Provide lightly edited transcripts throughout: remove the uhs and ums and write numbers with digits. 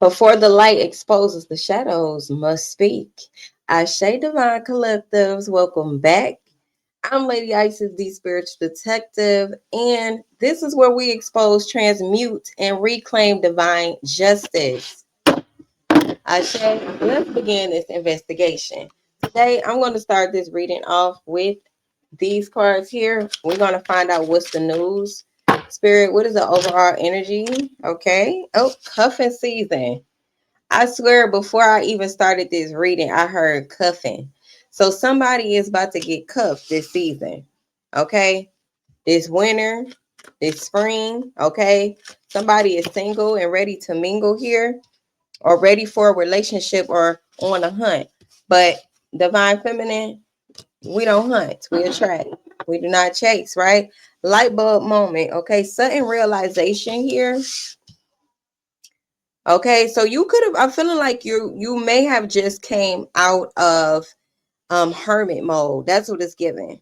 Before the light exposes the shadows must speak. Ashe Divine Collectives, welcome back. I'm Lady Isis, the Spiritual Detective, and this is where we expose, transmute, and reclaim divine justice. Ashe, let's begin this investigation. Today, I'm going to start this reading off with these cards here. We're going to find out what's the news. Spirit, what is the overall energy? Okay. Oh, cuffing season. I swear, before I even started this reading, I heard cuffing. So somebody is about to get cuffed this season. Okay. This winter, this spring. Okay. Somebody is single and ready to mingle here, or ready for a relationship, or on a hunt. But divine feminine, we don't hunt, we attract. We do not chase, right? Light bulb moment. Okay. Sudden realization here. Okay, so you could have, I'm feeling like you may have just came out of hermit mode. That's what it's giving.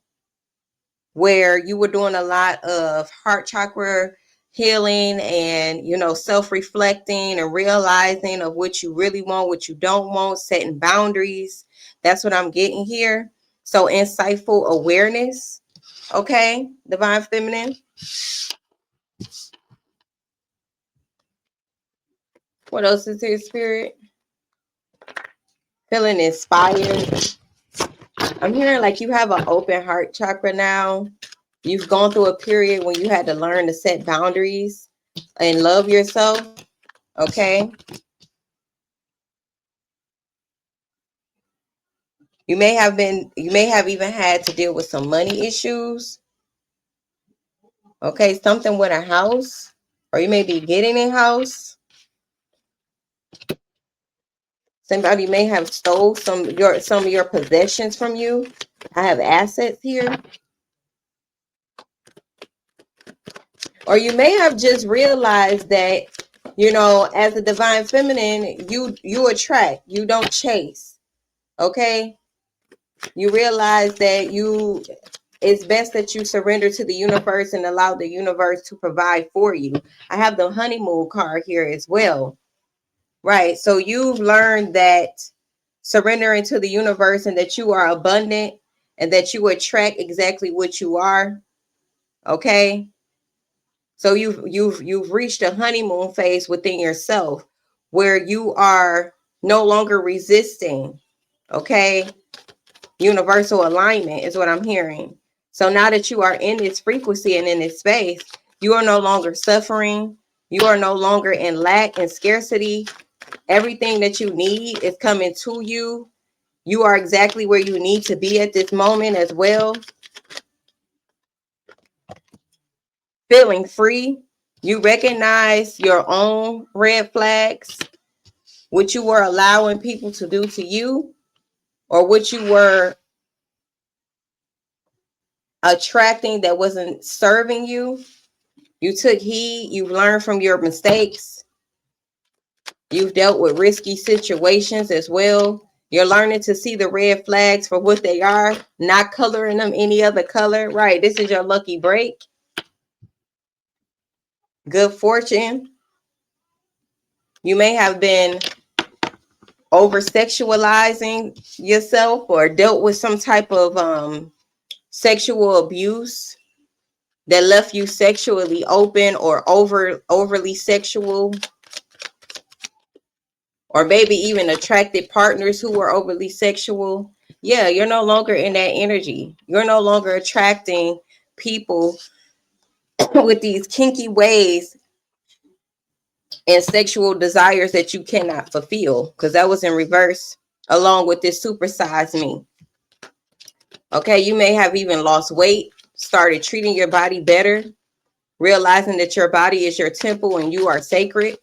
Where you were doing a lot of heart chakra healing and, self-reflecting and realizing of what you really want, what you don't want, setting boundaries. That's what I'm getting here. So insightful awareness. Okay, divine feminine. What else is here, spirit? Feeling inspired. I'm hearing like you have an open heart chakra now. You've gone through a period when you had to learn to set boundaries and love yourself. Okay. You may have even had to deal with some money issues. Okay. Something with a house, or you may be getting a house. Somebody may have stole some of your possessions from you. I have assets here. Or you may have just realized that, as a divine feminine, you attract, you don't chase. Okay? You realize that it's best that you surrender to the universe and allow the universe to provide for you. I have the honeymoon card here as well. Right. So you've learned that surrendering to the universe, and that you are abundant, and that you attract exactly what you are. Okay? So you've reached a honeymoon phase within yourself where you are no longer resisting. Okay? Universal alignment is what I'm hearing. So now that you are in this frequency and in this space, you are no longer suffering. You are no longer in lack and scarcity. Everything that you need is coming to you. You are exactly where you need to be at this moment as well. Feeling free. You recognize your own red flags, what you were allowing people to do to you, or what you were attracting that wasn't serving you. You took heed. You've learned from your mistakes. You've dealt with risky situations as well. You're learning to see the red flags for what they are, not coloring them any other color. Right. This is your lucky break. Good fortune. You may have been over sexualizing yourself, or dealt with some type of sexual abuse that left you sexually open, or overly sexual, or maybe even attracted partners who were overly sexual. Yeah, you're no longer in that energy. You're no longer attracting people with these kinky ways and sexual desires that you cannot fulfill, because that was in reverse along with this supersize me. Okay, you may have even lost weight, started treating your body better, realizing that your body is your temple and you are sacred.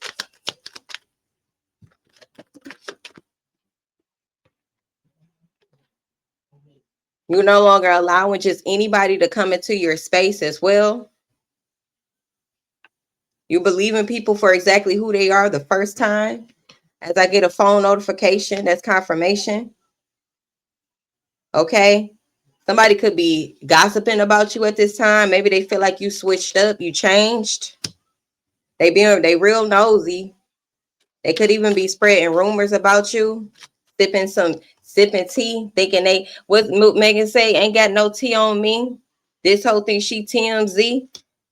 You're no longer allowing just anybody to come into your space as well. You believe in people for exactly who they are the first time. As I get a phone notification, that's confirmation. Okay. Somebody could be gossiping about you at this time. Maybe they feel like you switched up, you changed. They real nosy. They could even be spreading rumors about you, sipping tea, thinking what Megan say, ain't got no tea on me. This whole thing, she TMZ.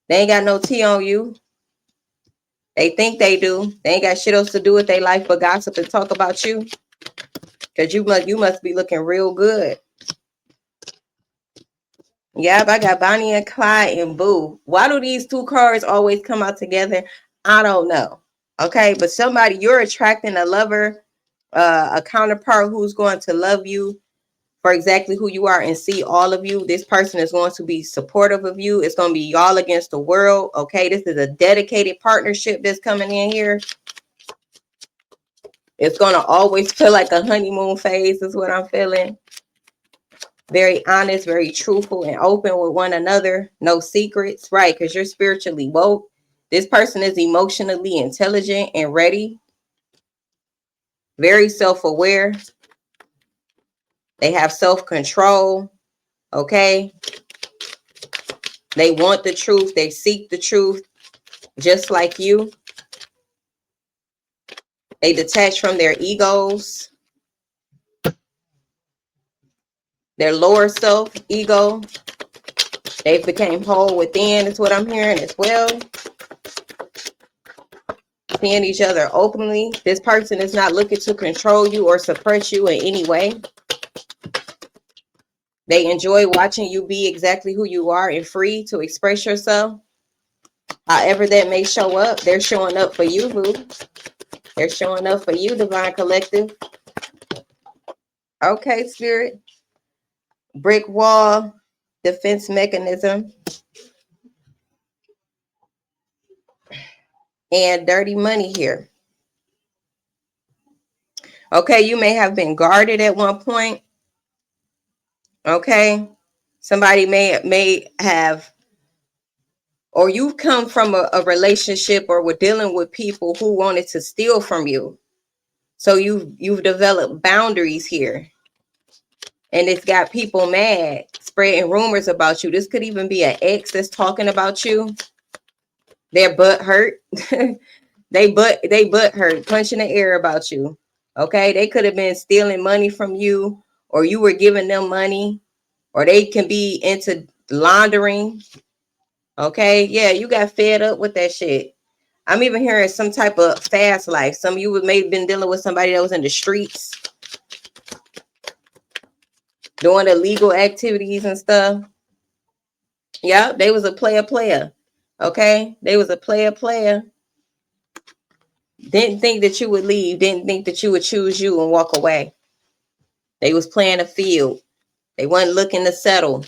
They ain't got no tea on you. They think they do. They ain't got shit else to do with their life but gossip and talk about you. Because you must be looking real good. Yep, I got Bonnie and Clyde and Boo. Why do these two cards always come out together? I don't know. Okay, but you're attracting a lover, a counterpart who's going to love you for exactly who you are and see all of you. This person is going to be supportive of you. It's going to be y'all against the world. Okay, this is a dedicated partnership that's coming in here. It's going to always feel like a honeymoon phase is what I'm feeling. Very honest, very truthful and open with one another. No secrets, right? Because you're spiritually woke. This person is emotionally intelligent and ready. Very self-aware. They have self-control. Okay. They want the truth. They seek the truth just like you. They detach from their egos. Their lower self, ego. They became whole within is what I'm hearing as well. Seeing each other openly. This person is not looking to control you or suppress you in any way. They enjoy watching you be exactly who you are and free to express yourself. However that may show up, they're showing up for you, boo. They're showing up for you, Divine Collective. Okay, Spirit. Brick wall, defense mechanism, and dirty money here. Okay, you may have been guarded at one point. Okay, somebody may have, or you've come from a relationship or were dealing with people who wanted to steal from you. So you've developed boundaries here. And it's got people mad, spreading rumors about you. This could even be an ex that's talking about you. Their butt hurt. they butt hurt, punching the air about you. Okay, they could have been stealing money from you, or you were giving them money, or they can be into laundering. Okay, yeah, you got fed up with that shit. I'm even hearing some type of fast life. Some of you would maybe been dealing with somebody that was in the streets, doing illegal activities and stuff. Yeah, they was a player. Okay, they was a player. Didn't think that you would leave. Didn't think that you would choose you and walk away. They was playing a field. They wasn't looking to settle.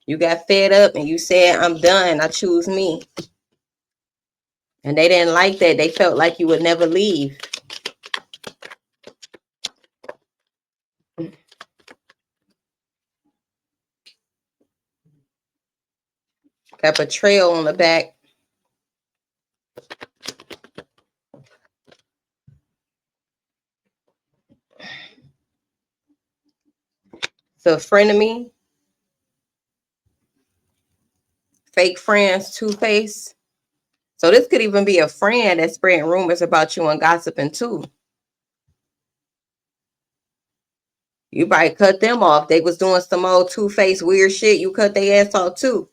You got fed up and you said, I'm done. I choose me. And they didn't like that. They felt like you would never leave. Got betrayal on the back. So frenemy. Fake friends, two-face. So this could even be a friend that's spreading rumors about you and gossiping too. You probably cut them off. They was doing some old two-faced weird shit. You cut their ass off too.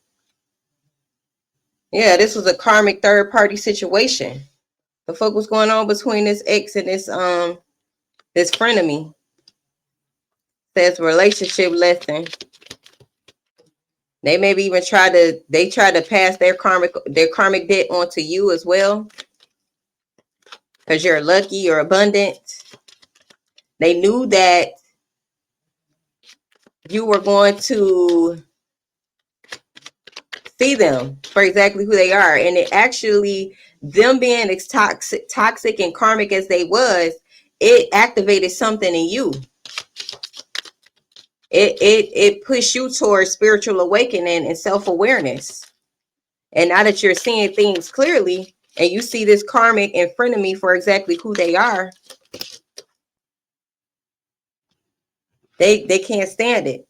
Yeah, this was a karmic third-party situation. The fuck was going on between this ex and this frenemy? Says relationship lesson. They maybe even try to pass their karmic debt onto you as well. Because you're lucky, you're abundant. They knew that you were going to see them for exactly who they are. And it actually, them being as toxic and karmic as they was, it activated something in you. It pushed you towards spiritual awakening and self-awareness. And now that you're seeing things clearly and you see this karmic in front of me for exactly who they are, they can't stand it.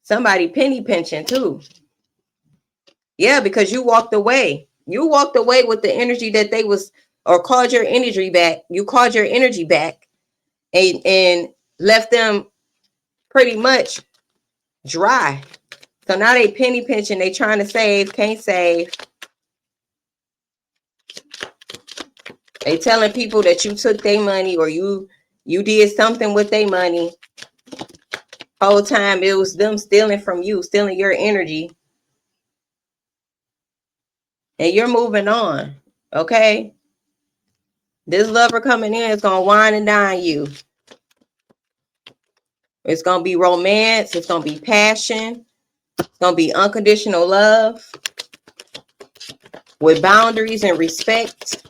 Somebody penny pinching too. Yeah, because you walked away. You walked away with the energy that they was or called your energy back. You called your energy back and left them pretty much dry. So now they penny pinching. They trying to save, can't save. They telling people that you took their money or you did something with their money. Whole time it was them stealing from you, stealing your energy. And you're moving on. Okay? This lover coming in is going to wine and dine you. It's going to be romance. It's going to be passion. It's going to be unconditional love with boundaries and respect.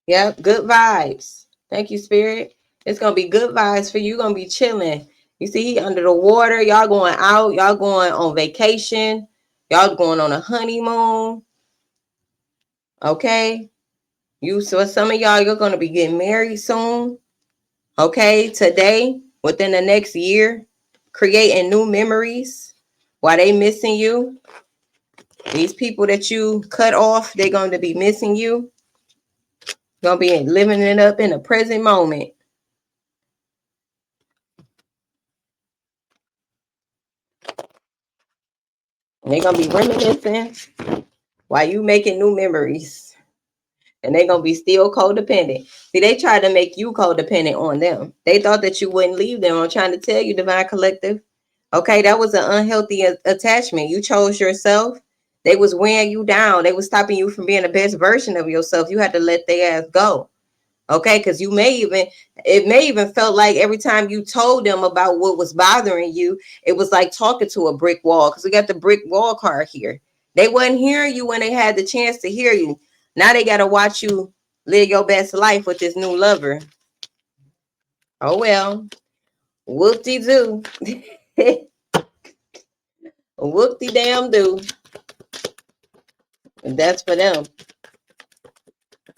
Yep, good vibes. Thank you, Spirit. It's going to be good vibes for you. You're going to be chilling. You see, he under the water. Y'all going out. Y'all going on vacation. Y'all going on a honeymoon. Okay? So some of y'all, you're going to be getting married soon. Okay? Today, within the next year, creating new memories while they missing you. These people that you cut off, they're going to be missing you. Going to be living it up in the present moment. And they're going to be reminiscing while you making new memories. And they're going to be still codependent. See, they tried to make you codependent on them. They thought that you wouldn't leave them. I'm trying to tell you, Divine Collective. Okay, that was an unhealthy attachment. You chose yourself. They was wearing you down. They was stopping you from being the best version of yourself. You had to let their ass go. Okay, because it may even felt like every time you told them about what was bothering you, it was like talking to a brick wall, because we got the brick wall card here. They wasn't hearing you when they had the chance to hear you. Now they got to watch you live your best life with this new lover. Oh, well, whoop-de-doo. Whoop-de-damn-do. And that's for them.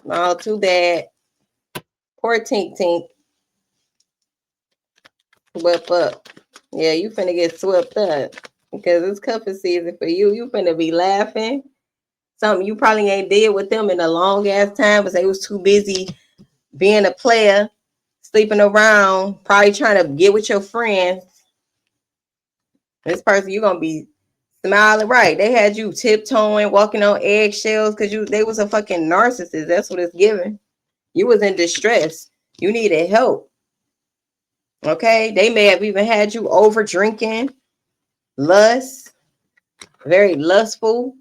Oh, too bad. Poor Tink Tink. Swept up. Yeah, you finna get swept up. Because it's cuffing season for you. You finna be laughing. Something you probably ain't did with them in a long ass time because they was too busy being a player, sleeping around, probably trying to get with your friends. This person, you're gonna be smiling, right? They had you tiptoeing, walking on eggshells because they was a fucking narcissist. That's what it's giving. You was in distress. You needed help. Okay, they may have even had you over drinking, lust, very lustful,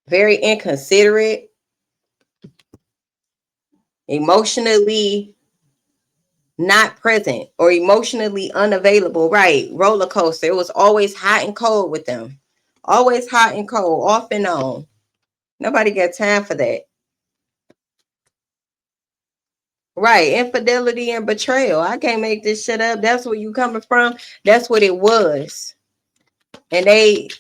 very inconsiderate, emotionally not present or emotionally unavailable. Right, roller coaster. It was always hot and cold with them. Always hot and cold, off and on. Nobody got time for that. Right, infidelity and betrayal. I can't make this shit up. That's where you coming from. That's what it was. And they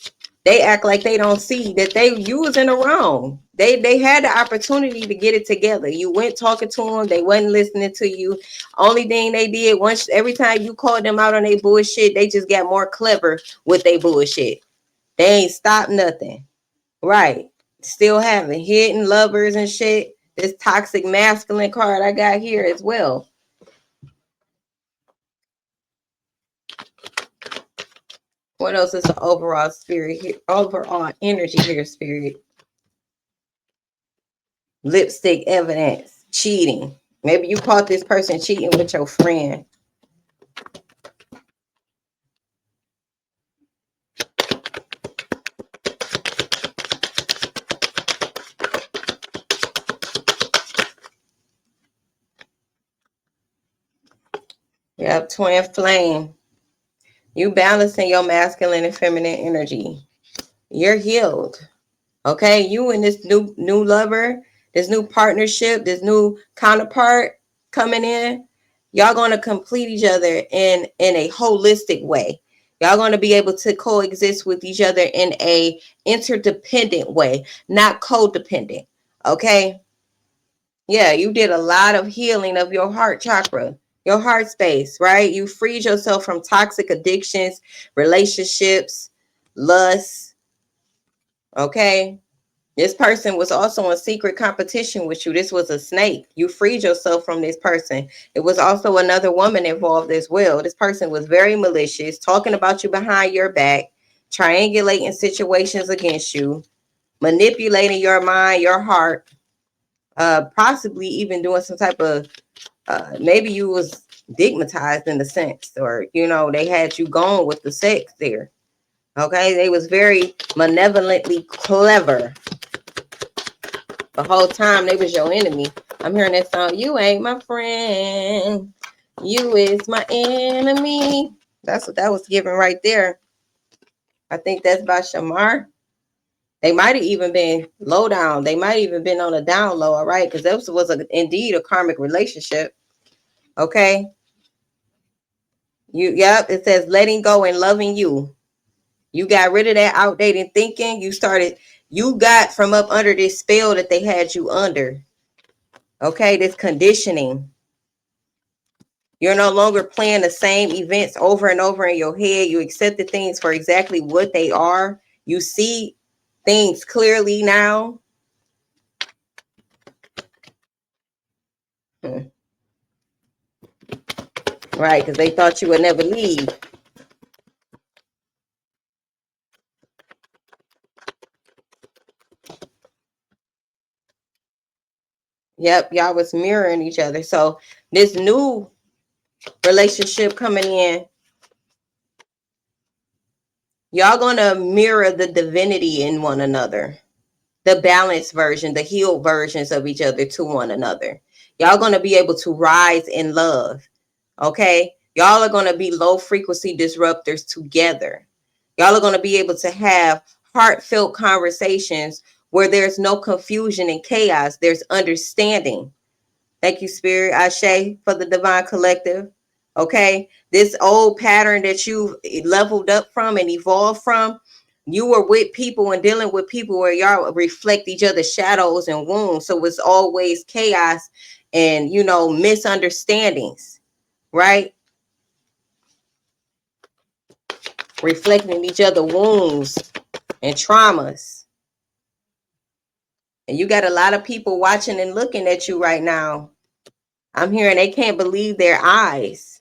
act like they don't see that you was in the wrong. They had the opportunity to get it together. You went talking to them. They wasn't listening to you. Only thing they did, every time you called them out on their bullshit, they just got more clever with their bullshit. They ain't stopped nothing. Right. Still having hidden lovers and shit. This toxic masculine card I got here as well. What else is the overall spirit here? Overall energy here, Spirit. Lipstick evidence. Cheating. Maybe you caught this person cheating with your friend. Yep, twin flame. You balancing your masculine and feminine energy. You're healed. Okay, you and this new lover, this new partnership, this new counterpart coming in, y'all gonna complete each other in a holistic way. Y'all gonna be able to coexist with each other in a interdependent way, not codependent. Okay. Yeah, you did a lot of healing of your heart chakra. Your heart space, right? You freed yourself from toxic addictions, relationships, lust. Okay. This person was also in secret competition with you. This was a snake. You freed yourself from this person. It was also another woman involved as well. This person was very malicious, talking about you behind your back, triangulating situations against you, manipulating your mind, your heart, possibly even doing some type of, maybe you was stigmatized in the sense, or, you know, they had you going with the sex there. Okay. They was very malevolently clever. The whole time they was your enemy. I'm hearing that song, you ain't my friend, you is my enemy. That's what that was given right there. I think that's by Shamar. They might have even been low down. They might have even been on a down low, all right? Because this was indeed a karmic relationship. Okay. Yep, it says letting go and loving you. You got rid of that outdated thinking. You got from up under this spell that they had you under. Okay, this conditioning. You're no longer playing the same events over and over in your head. You accept the things for exactly what they are. You see things clearly now. Right, because they thought you would never leave. Yep, y'all was mirroring each other. So this new relationship coming in, y'all gonna mirror the divinity in one another, the balanced version, the healed versions of each other to one another. Y'all gonna be able to rise in love. Okay, y'all are gonna be low frequency disruptors together. Y'all are gonna be able to have heartfelt conversations where there's no confusion and chaos. There's understanding. Thank you, Spirit. Ashe for the Divine Collective. Okay. This old pattern that you leveled up from and evolved from, you were with people and dealing with people where y'all reflect each other's shadows and wounds. So it's always chaos and, you know, misunderstandings, right? Reflecting each other wounds and traumas. And you got a lot of people watching and looking at you right now. I'm hearing they can't believe their eyes.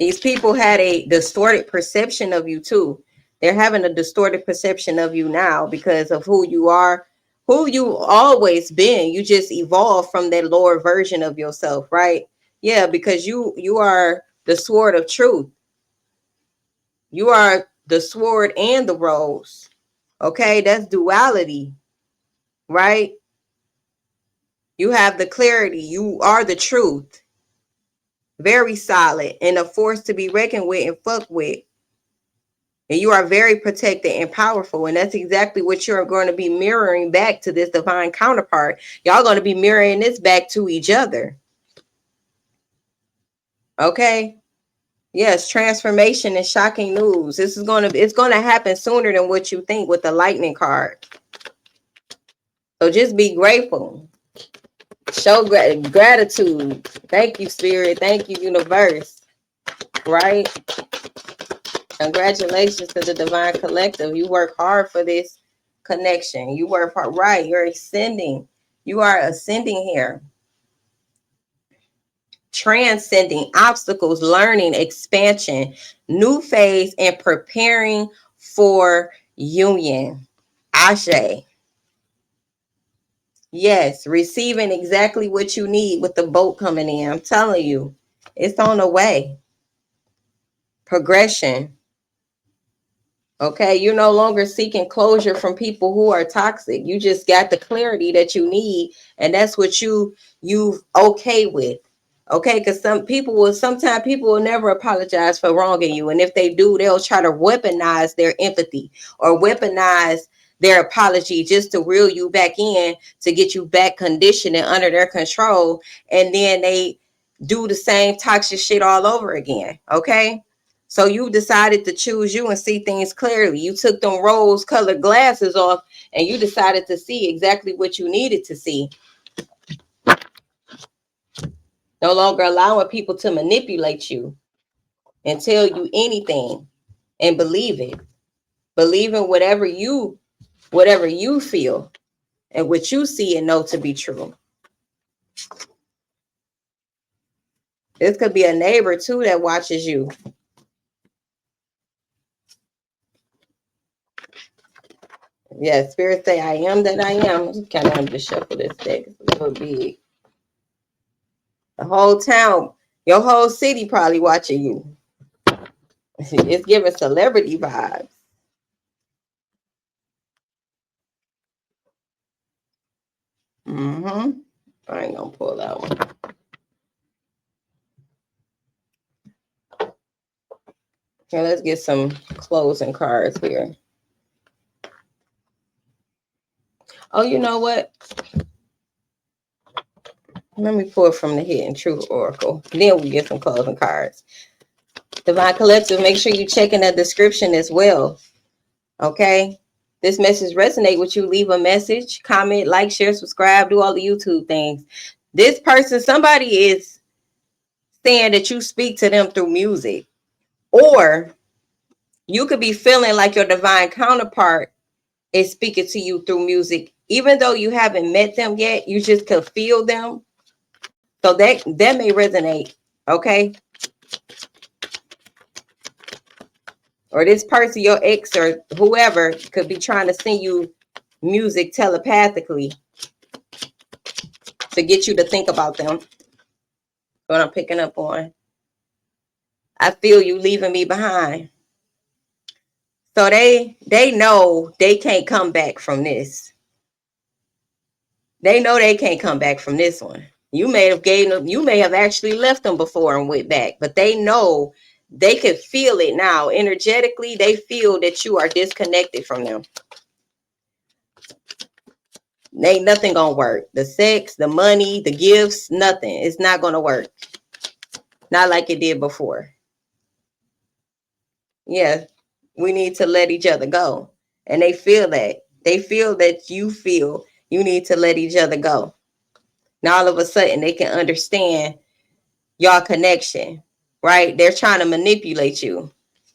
These people had a distorted perception of you too. They're having a distorted perception of you now because of who you are, who you always been. You just evolved from that lower version of yourself, right? Yeah, because you are the sword of truth. You are the sword and the rose. Okay, that's duality, right? You have the clarity. You are the truth. Very solid and a force to be reckoned with and fucked with. And you are very protected and powerful. And that's exactly what you're going to be mirroring back to this divine counterpart. Y'all going to be mirroring this back to each other. Okay. Yes, transformation and shocking news. It's going to happen sooner than what you think with the lightning card. So just be grateful. Show gratitude. Thank you, Spirit. Thank you, universe. Right? Congratulations to the Divine Collective. You work hard for this connection. You work hard. Right. You're ascending. You are ascending here. Transcending obstacles, learning, expansion, new phase, and preparing for union. Ashe. Yes, receiving exactly what you need with the boat coming in. I'm telling you, it's on the way. Progression. Okay, you're no longer seeking closure from people who are toxic. You just got the clarity that you need, and that's what you okay with. Okay, because sometimes people will never apologize for wronging you, and if they do, they'll try to weaponize their empathy or weaponize their apology just to reel you back in, to get you back conditioned and under their control, and then they do the same toxic shit all over again. Okay. So you decided to choose you and see things clearly. You took them rose-colored glasses off and you decided to see exactly what you needed to see. No longer allowing people to manipulate you and tell you anything and believe it. Believe in whatever you feel and what you see and know to be true. This could be a neighbor too that watches you. Yeah, spirit say, I am that I am. I just kind of want to shuffle this deck. It's a little big. The whole town, your whole city probably watching you. It's giving celebrity vibes. I ain't gonna pull that one. Okay, let's get some closing cards here. Oh, you know what? Let me pull from the Hidden Truth Oracle. Then we get some closing cards. Divine Collective, make sure you check in the description as well. Okay? This message resonate with you, leave a message, comment, like, share, subscribe, do all the YouTube things. This person, somebody is saying that you speak to them through music. Or you could be feeling like your divine counterpart is speaking to you through music. Even though you haven't met them yet, you just could feel them. So that may resonate, okay? Or this person, your ex or whoever, could be trying to send you music telepathically to get you to think about them. What I'm picking up on. I feel you leaving me behind. So they know they can't come back from this. They know they can't come back from this one. You may have actually left them before and went back, but they know they can feel it now. Energetically, they feel that you are disconnected from them. Ain't nothing gonna work. The sex, the money, the gifts, nothing. It's not gonna work. Not like it did before. Yeah, we need to let each other go. And they feel that. They feel that you feel you need to let each other go. Now all of a sudden they can understand your connection, right? They're trying to manipulate you.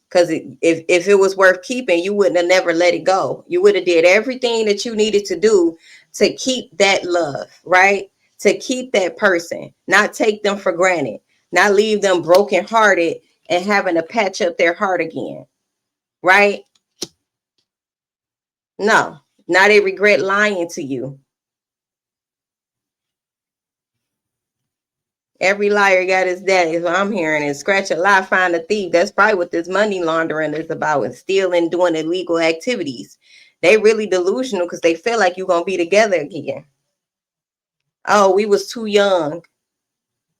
Because if it was worth keeping, you wouldn't have never let it go. You would have did everything that you needed to do to keep that love, right? To keep that person, not take them for granted, not leave them brokenhearted and having to patch up their heart again, right? No, now they regret lying to you. Every liar got his daddy. So I'm hearing is scratch a lie, find a thief. That's probably what this money laundering is about, and stealing, doing illegal activities. They really delusional because they feel like you're going to be together again. Oh, we was too young.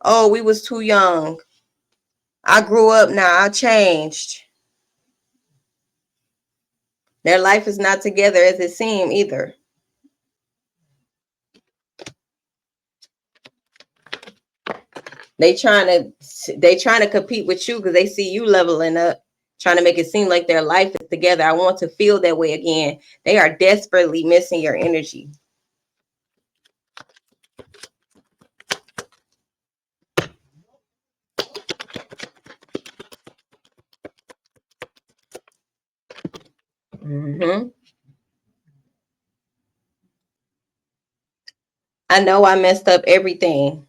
Oh, we was too young. I grew up now. I changed. Their life is not together as it seemed either. They trying to compete with you because they see you leveling up, trying to make it seem like their life is together. I want to feel that way again. They are desperately missing your energy. I know I messed up everything.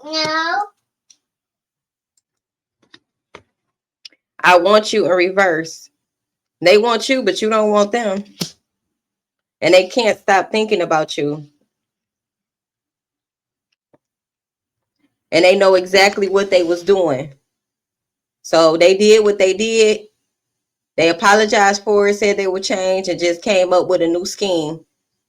No. I want you in reverse. They want you, but you don't want them. And they can't stop thinking about you. And they know exactly what they was doing. So they did what they did. They apologized for it, said they would change, and just came up with a new scheme.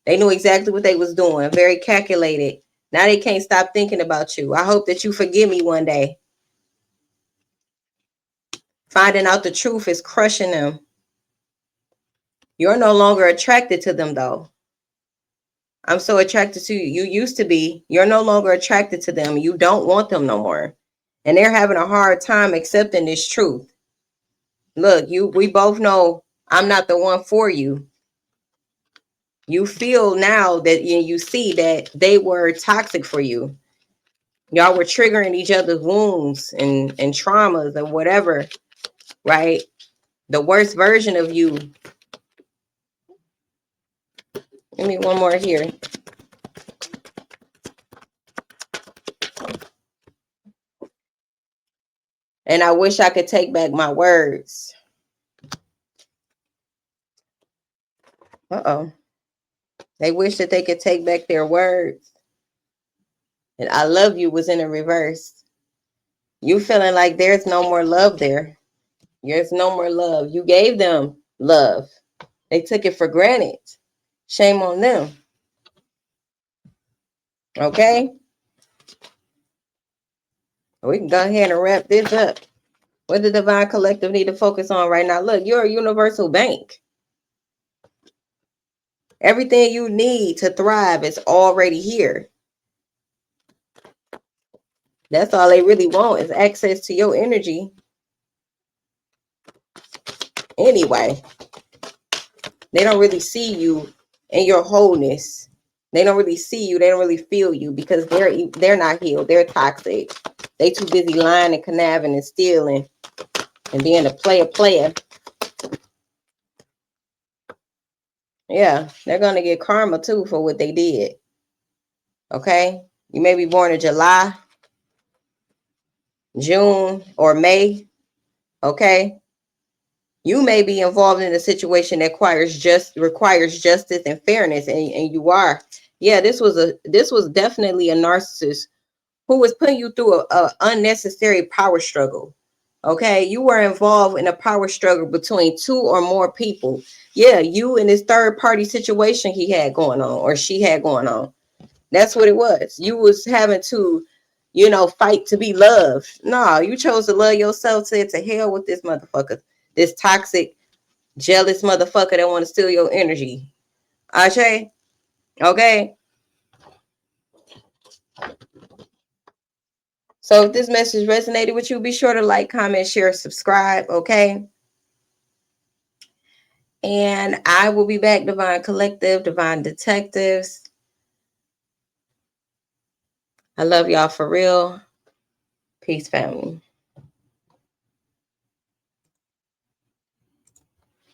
They knew exactly what they was doing. Very calculated. Now they can't stop thinking about you. I hope that you forgive me one day. Finding out the truth is crushing them. You're no longer attracted to them, though. I'm so attracted to you. You used to be. You're no longer attracted to them. You don't want them no more. And they're having a hard time accepting this truth. Look, we both know I'm not the one for you. You feel now that you see that they were toxic for you. Y'all were triggering each other's wounds and traumas and whatever, right? The worst version of you. Give me one more here. And I wish I could take back my words. Uh-oh. They wish that they could take back their words. And I love you was in a reverse. You feeling like there's no more love there. There's no more love. You gave them love. They took it for granted. Shame on them. Okay? We can go ahead and wrap this up. What the Divine Collective need to focus on right now? Look, you're a universal bank. Everything you need to thrive is already here. That's all they really want is access to your energy. Anyway, they don't really see you in your wholeness. They don't really see you. They don't really feel you because they're not healed. They're toxic. They too busy lying and conniving and stealing and being a player. Yeah, they're going to get karma too for what they did. Okay? You may be born in July, June, or May. Okay? You may be involved in a situation that requires justice and fairness, and you are. Yeah, this was definitely a narcissist who was putting you through a unnecessary power struggle. Okay, you were involved in a power struggle between two or more people. Yeah, you and this third party situation he had going on or she had going on. That's what it was. You was having to, fight to be loved. No, you chose to love yourself. Said to hell with this motherfucker, this toxic, jealous motherfucker that want to steal your energy. Ashe, okay. So if this message resonated with you, be sure to like, comment, share, subscribe, okay? And I will be back, Divine Collective, Divine Detectives. I love y'all for real. Peace, family.